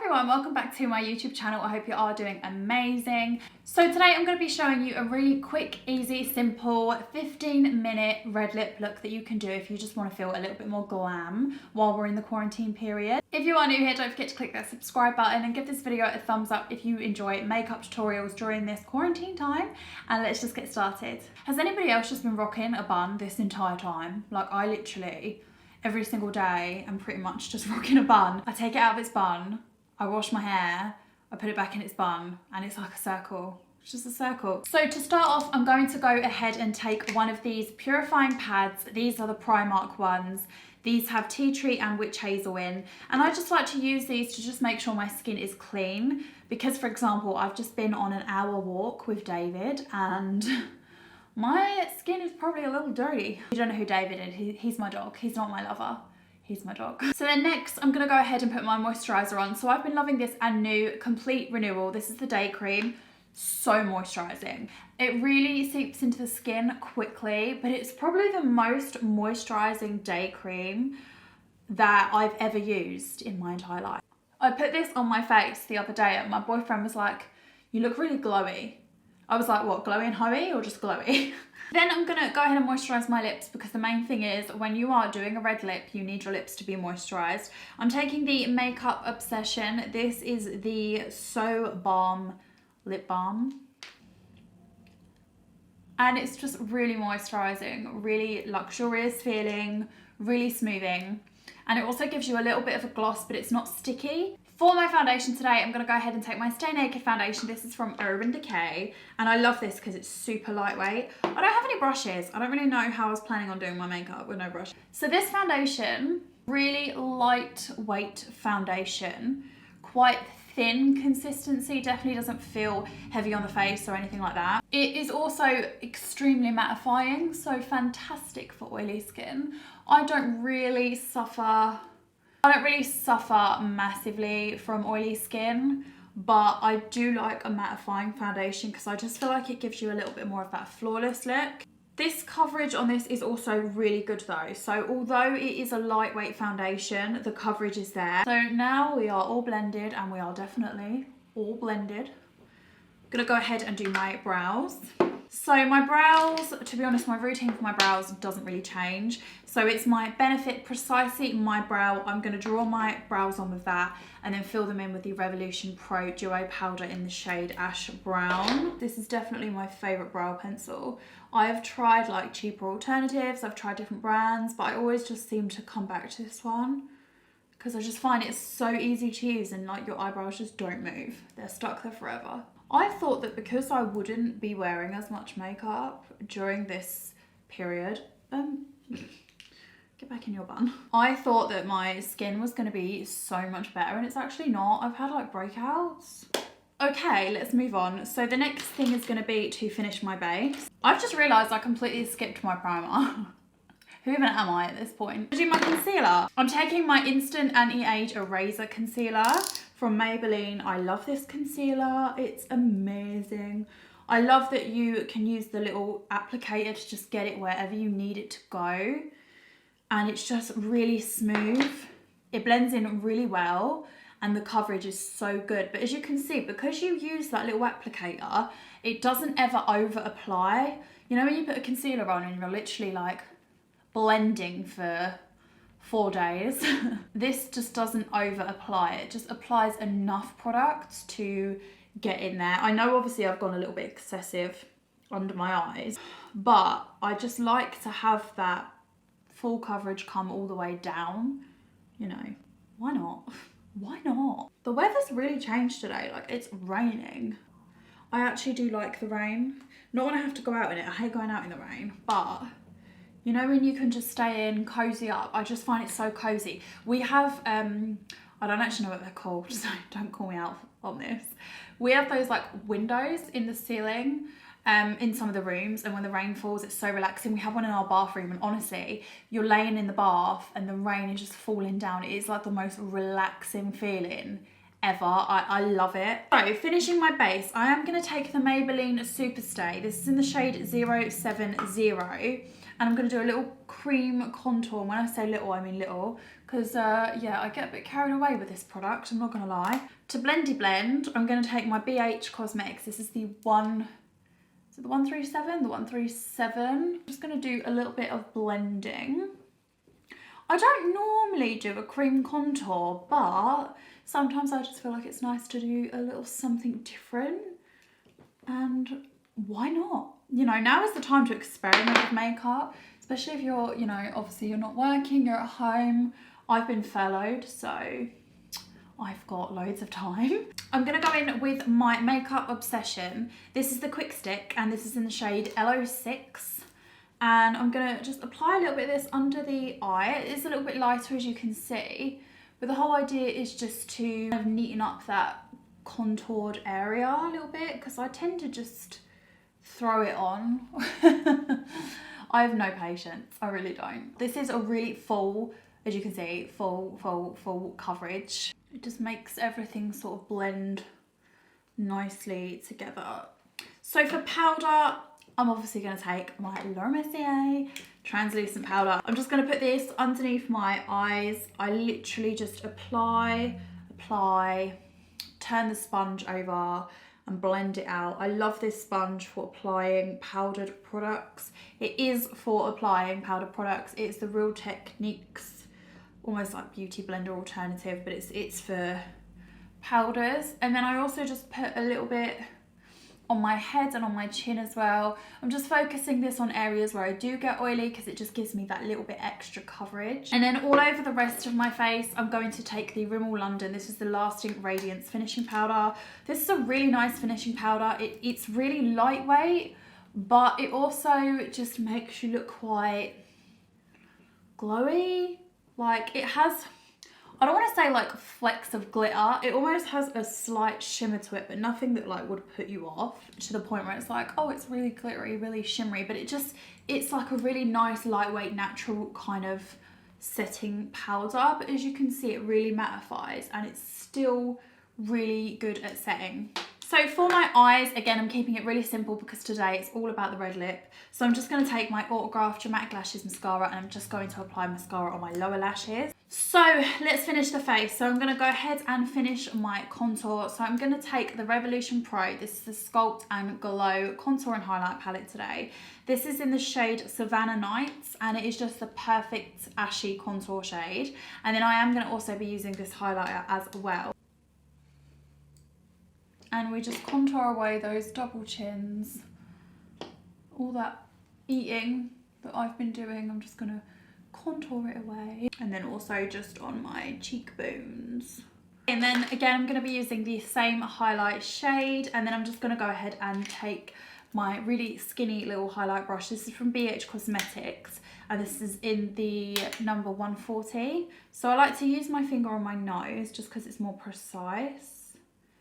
everyone, welcome back to my YouTube channel. I hope you are doing amazing. So today I'm going to be showing you a really quick, easy, simple 15-minute red lip look that you can do if you just want to feel a little bit more glam while we're in the quarantine period. If you are new here, don't forget to click that subscribe button and give this video a thumbs up if you enjoy makeup tutorials during this quarantine time. And let's just get started. Has anybody else just been rocking a bun this entire time? Like, I literally every single day I'm pretty much just rocking a bun. I take it out of its bun, I wash my hair, I put it back in its bun, and it's like a circle. It's just a circle. So to start off, I'm going to go ahead and take one of these purifying pads. These are the Primark ones. These have tea tree and witch hazel in, and I just like to use these to just make sure my skin is clean, because for example, I've just been on an hour walk with David and my skin is probably a little dirty. You don't know who David is, he's my dog. He's not my lover, he's my dog. So then next, I'm gonna go ahead and put my moisturizer on. So I've been loving this Anew Complete Renewal. This is the day cream, so moisturizing. It really seeps into the skin quickly, but it's probably the most moisturizing day cream that I've ever used in my entire life. I put this on my face the other day and my boyfriend was like, "You look really glowy." I was like, what, glowy and hoey or just glowy? Then I'm gonna go ahead and moisturize my lips, because the main thing is when you are doing a red lip, you need your lips to be moisturized. I'm taking the Makeup Obsession. This is the So Balm lip balm. And it's just really moisturizing, really luxurious feeling, really smoothing. And it also gives you a little bit of a gloss, but it's not sticky. For my foundation today, I'm going to go ahead and take my Stay Naked foundation. This is from Decay, and I love this because it's super lightweight. I don't have any brushes. I don't really know how I was planning on doing my makeup with no brush. So this foundation, really lightweight foundation, quite thin consistency, definitely doesn't feel heavy on the face or anything like that. It is also extremely mattifying, so fantastic for oily skin. I don't really suffer massively from oily skin, but I do like a mattifying foundation because I just feel like it gives you a little bit more of that flawless look. This coverage on this is also really good though. So although it is a lightweight foundation, the coverage is there. So now we are all blended, and we are definitely all blended. I'm gonna go ahead and do my brows. So my brows, to be honest, my routine for my brows doesn't really change. So it's my Benefit Precisely My Brow. I'm going to draw my brows on with that and then fill them in with the Revolution Pro Duo Powder in the shade Ash Brown. This is definitely my favourite brow pencil. I have tried like cheaper alternatives, I've tried different brands, but I always just seem to come back to this one because I just find it so easy to use, and like your eyebrows just don't move. They're stuck there forever. I thought that because I wouldn't be wearing as much makeup during this period, get back in your bun. I thought that my skin was going to be so much better, and it's actually not. I've had like breakouts. Okay, let's move on. So the next thing is going to be to finish my base. I've just realised I completely skipped my primer. Who even am I at this point? To do my concealer, I'm taking my Instant Anti-Age Eraser Concealer from Maybeline. I love this concealer, it's amazing. I love that you can use the little applicator to just get it wherever you need it to go. And it's just really smooth. It blends in really well, and the coverage is so good. But as you can see, because you use that little applicator, it doesn't ever over apply. You know when you put a concealer on and you're literally like blending for 4 days. This just doesn't over apply. It just applies enough product to get in there. I know obviously I've gone a little bit excessive under my eyes, but I just like to have that full coverage come all the way down. You know, why not? Why not? The weather's really changed today. Like, it's raining. I actually do like the rain. Not when I have to go out in it. I hate going out in the rain, but you know when you can just stay in, cozy up. I just find it so cozy. We have, I don't actually know what they're called, so don't call me out on this. We have those like windows in the ceiling in some of the rooms, and when the rain falls, it's so relaxing. We have one in our bathroom, and honestly, you're laying in the bath and the rain is just falling down. It is like the most relaxing feeling ever. I love it. So finishing my base, I am going to take the Maybelline Superstay. This is in the shade 070. And I'm going to do a little cream contour. When I say little, I mean little because yeah, I get a bit carried away with this product, I'm not gonna lie. To blendy blend, I'm gonna take my BH Cosmetics. This is the 137? The 137. I'm just gonna do a little bit of blending. I don't normally do a cream contour, but sometimes I just feel like it's nice to do a little something different. And why not? You know, now is the time to experiment with makeup, especially if you're, you know, obviously you're not working, you're at home. I've been furloughed, so I've got loads of time. I'm gonna go in with my Makeup Obsession. This is the Quick Stick, and this is in the shade LO6. And I'm gonna just apply a little bit of this under the eye. It is a little bit lighter, as you can see, but the whole idea is just to kind of neaten up that contoured area a little bit, because I tend to just throw it on. I have no patience, I really don't. This is a really full, as you can see, full coverage. It just makes everything sort of blend nicely together. So for powder, I'm obviously going to take my Mercier translucent powder. I'm just going to put this underneath my eyes. I literally just apply, turn the sponge over and blend it out. I love this sponge for applying powdered products. It is for applying powdered products. It's the Real Techniques, almost like beauty blender alternative, but it's for powders. And then I also just put a little bit on my head and on my chin as well. I'm just focusing this on areas where I do get oily, because it just gives me that little bit extra coverage. And then all over the rest of my face, I'm going to take the Rimmel London. This is the Lasting Radiance finishing powder. This is a really nice finishing powder. It's really lightweight, but it also just makes you look quite glowy. Like, it has, I don't want to say like flecks of glitter. It almost has a slight shimmer to it, but nothing that like would put you off to the point where it's like, oh, it's really glittery, really shimmery. But it's like a really nice, lightweight, natural kind of setting powder. But as you can see, it really mattifies and it's still really good at setting. So for my eyes, again, I'm keeping it really simple because today it's all about the red lip. So I'm just going to take my Autograph Dramatic Lashes mascara, and I'm just going to apply mascara on my lower lashes. So let's finish the face. So I'm going to go ahead and finish my contour. So I'm going to take the Revolution Pro. This is the Sculpt and Glow Contour and Highlight Palette today. This is in the shade Savannah Nights, and it is just the perfect ashy contour shade. And then I am going to also be using this highlighter as well. And we just contour away those double chins, all that eating that I've been doing. I'm just gonna contour it away. And then also just on my cheekbones. And then again, I'm gonna be using the same highlight shade, and then I'm just gonna go ahead and take my really skinny little highlight brush. This is from BH Cosmetics, and this is in the number 140. So I like to use my finger on my nose just because it's more precise.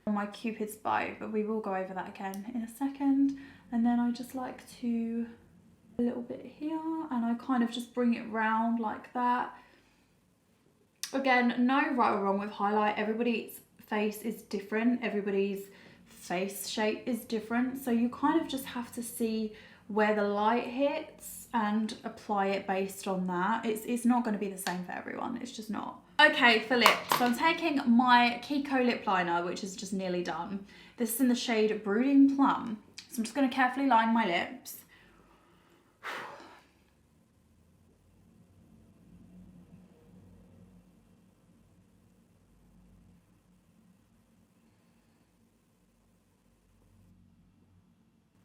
On my Cupid's bow, but we will go over that again in a second. And then I just like to a little bit here, and I kind of just bring it round like that. Again, no right or wrong with highlight. Everybody's face is different, everybody's face shape is different, so you kind of just have to see where the light hits and apply it based on that. It's not going to be the same for everyone, it's just not. Okay, for lips, so I'm taking my Kiko lip liner, which is just nearly done. This is in the shade Brooding Plum. So I'm just going to carefully line my lips.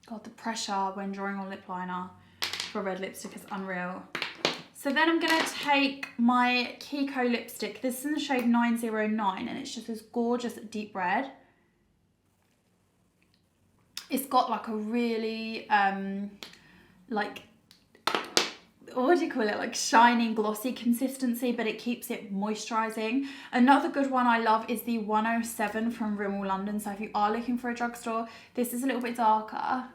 God, the pressure when drawing on lip liner for red lipstick is unreal. So then I'm going to take my Kiko lipstick. This is in the shade 909, and it's just this gorgeous deep red. It's got like a really, like, what do you call it? Like shiny, glossy consistency, but it keeps it moisturising. Another good one I love is the 107 from Rimmel London. So if you are looking for a drugstore, this is a little bit darker.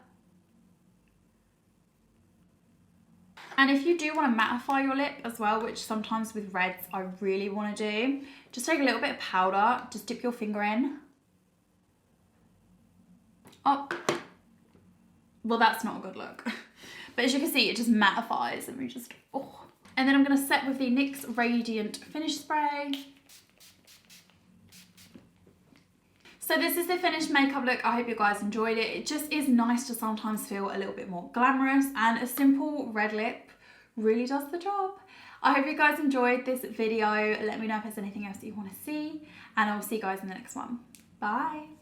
And if you do want to mattify your lip as well, which sometimes with reds I really want to do, just take a little bit of powder, just dip your finger in. Oh, well, that's not a good look. But as you can see, it just mattifies, and we just, oh, And then I'm going to set with the NYX Radiant Finish Spray. So this is the finished makeup look. I hope you guys enjoyed it. It just is nice to sometimes feel a little bit more glamorous, and a simple red lip really does the job. I hope you guys enjoyed this video. Let me know if there's anything else that you want to see, and I will see you guys in the next one. Bye.